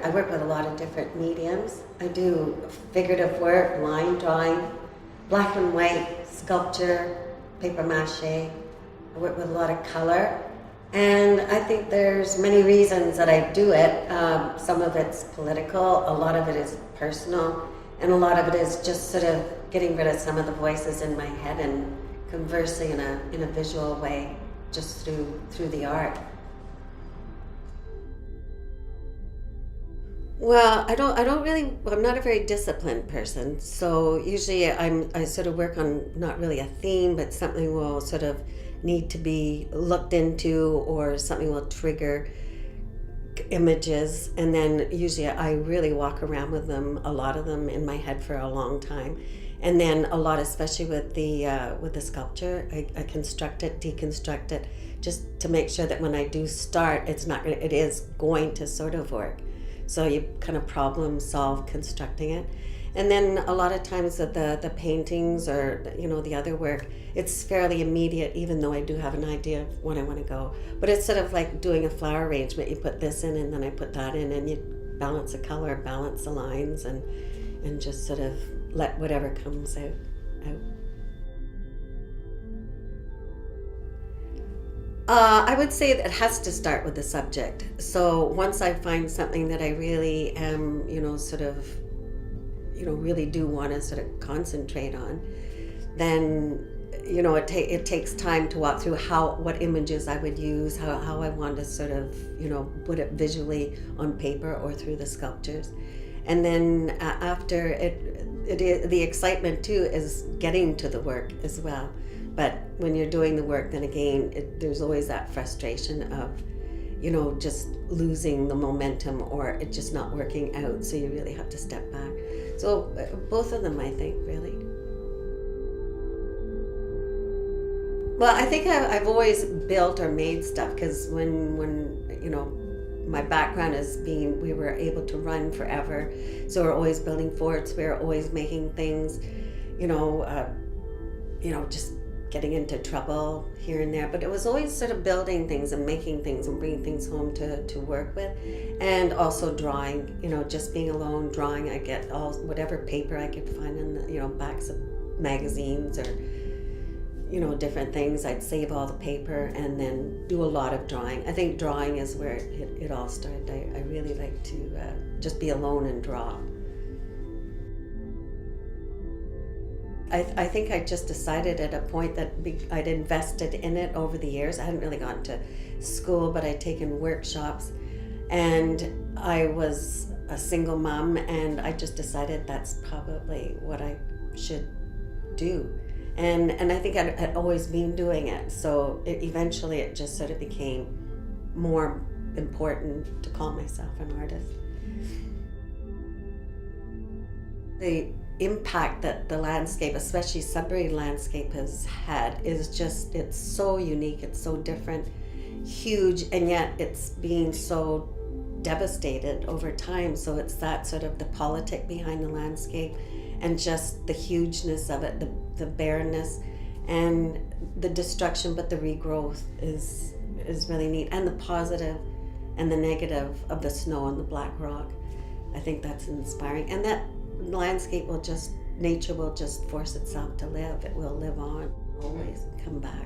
I work with a lot of different mediums. I do figurative work, line drawing, black and white, sculpture, paper mache. I work with a lot of color. And I think there's many reasons that I do it. Some of it's political, a lot of it is personal, and a lot of it is just sort of getting rid of some of the voices in my head and conversing in a visual way, just through the art. Well, I'm not a very disciplined person. So usually I sort of work on not really a theme, but something will sort of need to be looked into, or something will trigger images. And then usually I really walk around with them, a lot of them in my head for a long time. And then a lot, especially with the sculpture, I construct it, deconstruct it, just to make sure that when I do start, it is going to sort of work. So you kind of problem solve constructing it. And then a lot of times the paintings or the other work, it's fairly immediate, even though I do have an idea of when I want to go. But it's sort of like doing a flower arrangement. You put this in and then I put that in, and you balance the color, balance the lines, and just sort of let whatever comes out. I would say that it has to start with the subject. So once I find something that I really am, really do want to sort of concentrate on, then, it takes time to walk through what images I would use, how I want to sort of, put it visually on paper or through the sculptures. And then after the excitement too is getting to the work as well. But when you're doing the work, then again, there's always that frustration of, just losing the momentum or it just not working out. So you really have to step back. So both of them, I think, really. Well, I think I've always built or made stuff, because when my background is we were able to run forever. So we're always building forts. We're always making things, just getting into trouble here and there, but it was always sort of building things and making things and bringing things home to work with. And also drawing, just being alone drawing. I get whatever paper I could find in the backs of magazines or different things. I'd save all the paper and then do a lot of drawing. I think drawing is where it all started. I really like to just be alone and draw. I think I just decided at a point that I'd invested in it over the years. I hadn't really gone to school, but I'd taken workshops, and I was a single mom, and I just decided that's probably what I should do. And I think I'd always been doing it, so eventually it just sort of became more important to call myself an artist. The impact that the landscape, especially Sudbury landscape, has had it's so unique, it's so different, huge, and yet it's being so devastated over time. So it's that sort of the politic behind the landscape and just the hugeness of it, the barrenness and the destruction, but the regrowth is really neat, and the positive and the negative of the snow and the black rock. I think that's inspiring, and that landscape nature will just force itself to live. It will live on, always come back.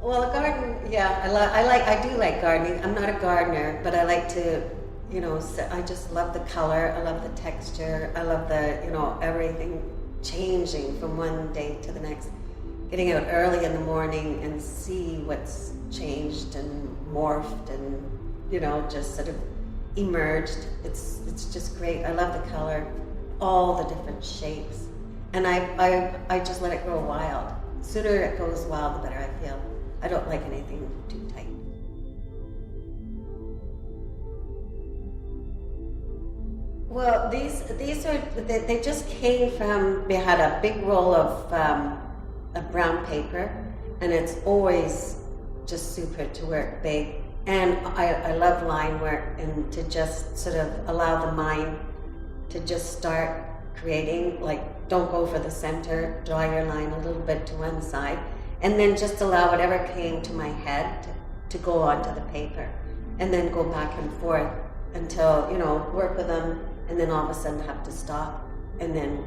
Well, a garden, yeah, I do like gardening. I'm not a gardener, but I like to, I just love the color. I love the texture. I love everything changing from one day to the next. Getting out early in the morning and see what's changed and morphed and, just sort of emerged. It's just great. I love the color, all the different shapes, and I just let it grow wild. The sooner it goes wild, the better I feel. I don't like anything too tight. Well, these are they just came from. We had a big roll of brown paper, and it's always just super to work big. And I love line work, and to just sort of allow the mind to just start creating, like don't go for the center, draw your line a little bit to one side, and then just allow whatever came to my head to go onto the paper, and then go back and forth until, work with them, and then all of a sudden have to stop, and then,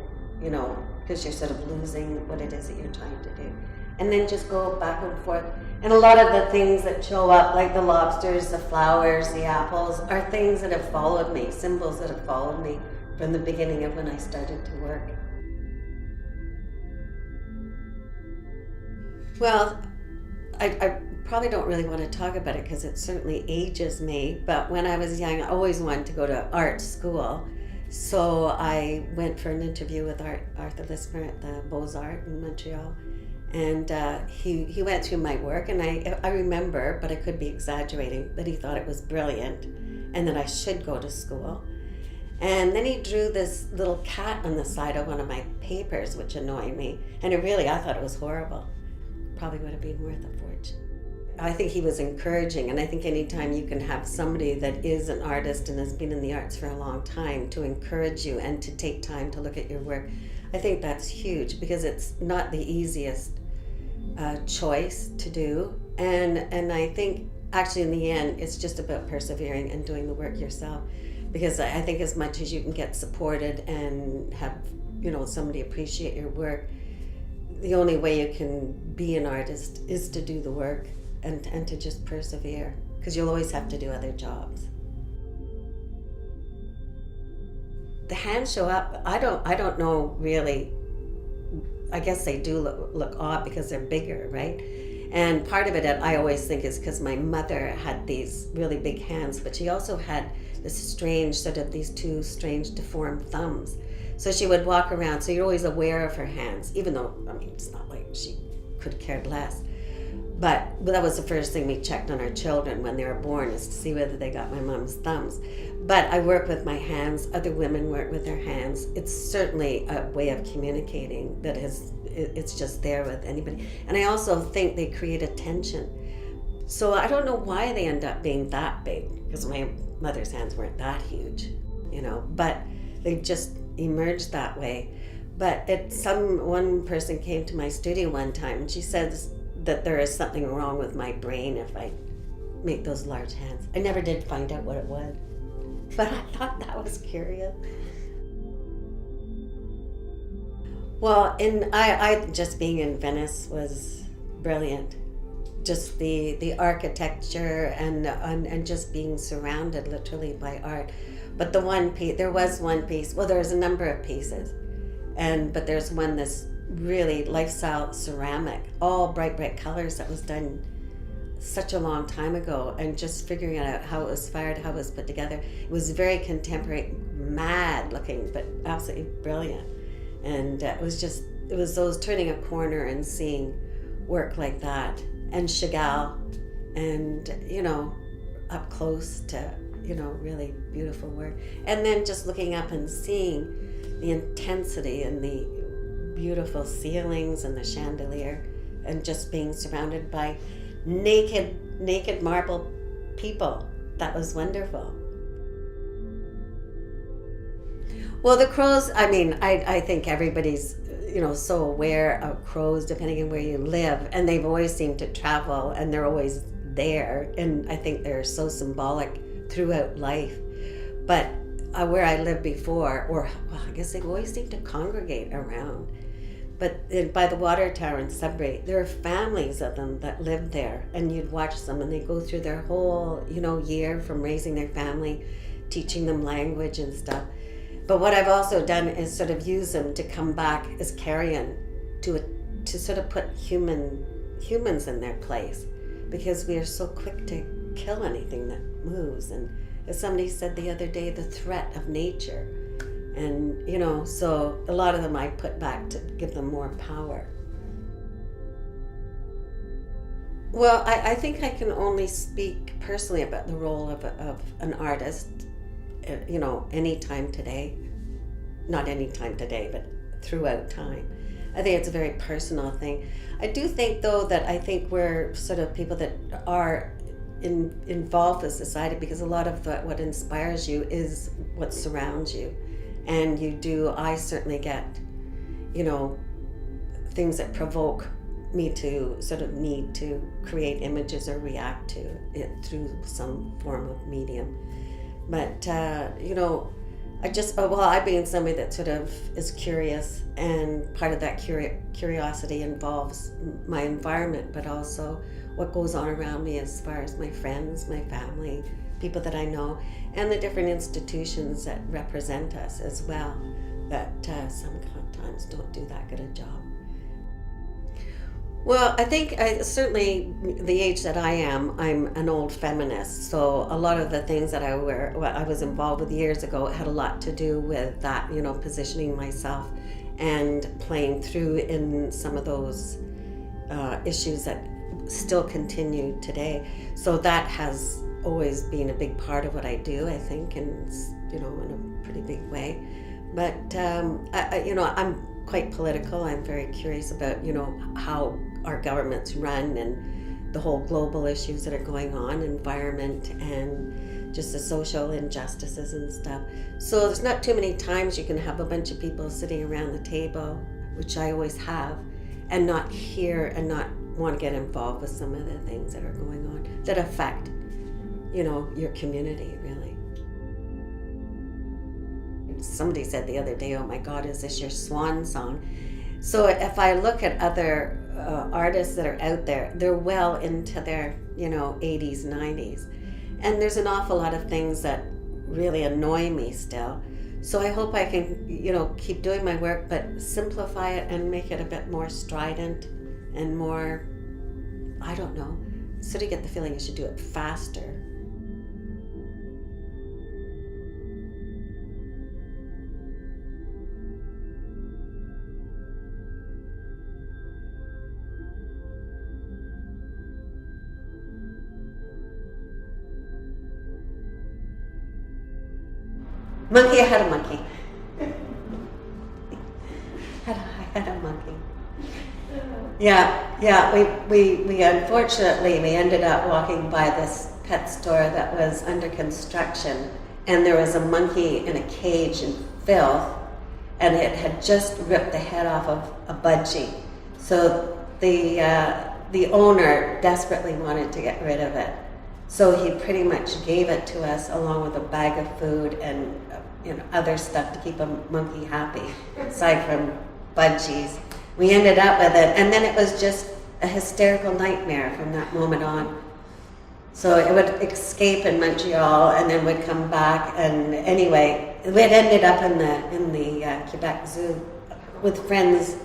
because you're sort of losing what it is that you're trying to do. And then just go back and forth. And a lot of the things that show up, like the lobsters, the flowers, the apples, are things that have followed me, symbols that have followed me from the beginning of when I started to work. Well, I probably don't really want to talk about it because it certainly ages me, but when I was young, I always wanted to go to art school. So I went for an interview with Arthur Lismer at the Beaux-Arts in Montreal. And he went through my work, and I remember, but I could be exaggerating, that he thought it was brilliant and that I should go to school. And then he drew this little cat on the side of one of my papers, which annoyed me. And I thought it was horrible. Probably would have been worth a fortune. I think he was encouraging, and I think anytime you can have somebody that is an artist and has been in the arts for a long time to encourage you and to take time to look at your work, I think that's huge, because it's not the easiest choice to do, and I think actually in the end it's just about persevering and doing the work yourself, because I think as much as you can get supported and have somebody appreciate your work, the only way you can be an artist is to do the work and to just persevere, because you'll always have to do other jobs. The hands show up. I don't know really. I guess they do look odd because they're bigger, right? And part of it I always think is because my mother had these really big hands, but she also had this strange these two strange deformed thumbs. So she would walk around, so you're always aware of her hands, even though, it's not like she could care less. But that was the first thing we checked on our children when they were born, is to see whether they got my mom's thumbs. But I work with my hands, other women work with their hands. It's certainly a way of communicating that it's just there with anybody. And I also think they create a tension. So I don't know why they end up being that big, because my mother's hands weren't that huge, but they just emerged that way. But one person came to my studio one time, and she says that there is something wrong with my brain if I make those large hands. I never did find out what it was, but I thought that was curious. Well, I just being in Venice was brilliant. Just the architecture and just being surrounded literally by art. But there was one piece, well, there was a number of pieces, but there's one, this really lifestyle ceramic, all bright colors, that was done such a long time ago, and just figuring out how it was fired, how it was put together. It was very contemporary, mad looking, but absolutely brilliant. And it was those turning a corner and seeing work like that, and Chagall, and up close to really beautiful work. And then just looking up and seeing the intensity and the beautiful ceilings and the chandelier, and just being surrounded by naked marble people. That was wonderful. Well, the crows, I think everybody's so aware of crows depending on where you live, and they've always seemed to travel, and they're always there, and I think they're so symbolic throughout life. But where I lived before, I guess they've always seemed to congregate around. But by the water tower in Sudbury, there are families of them that live there, and you'd watch them, and they go through their whole year from raising their family, teaching them language and stuff. But what I've also done is sort of use them to come back as carrion to sort of put humans in their place, because we are so quick to kill anything that moves. And as somebody said the other day, the threat of nature. And, so a lot of them I put back to give them more power. Well, I think I can only speak personally about the role of an artist, any time today. Not any time today, but throughout time. I think it's a very personal thing. I do think, though, that I think we're sort of people that are involved with society, because a lot of what inspires you is what surrounds you. And I certainly get, things that provoke me to sort of need to create images or react to it through some form of medium. But, I being somebody that sort of is curious, and part of that curiosity involves my environment, but also what goes on around me as far as my friends, my family, people that I know, and the different institutions that represent us as well, that sometimes don't do that good a job. Well, I think certainly the age that I am, I'm an old feminist. So a lot of the things that I was involved with years ago had a lot to do with that, positioning myself and playing through in some of those issues that still continue today. So that has always been a big part of what I do, I think, and in a pretty big way. But I'm quite political. I'm very curious about how our governments run and the whole global issues that are going on, environment and just the social injustices and stuff. So there's not too many times you can have a bunch of people sitting around the table, which I always have, and not hear and not want to get involved with some of the things that are going on that affect your community, really. Somebody said the other day, "Oh my God, is this your swan song?" So if I look at other artists that are out there, they're well into their 80s, 90s, and there's an awful lot of things that really annoy me still. So I hope I can keep doing my work, but simplify it and make it a bit more strident and more, I don't know, sort of get the feeling you should do it faster. Monkey, I had a monkey. I had a monkey. Yeah. We unfortunately we ended up walking by this pet store that was under construction, and there was a monkey in a cage in filth, and it had just ripped the head off of a budgie. So the owner desperately wanted to get rid of it. So he pretty much gave it to us along with a bag of food and other stuff to keep a monkey happy, aside from budgies. We ended up with it, and then it was just a hysterical nightmare from that moment on. So it would escape in Montreal and then would come back, and anyway, we had ended up in the Quebec Zoo with friends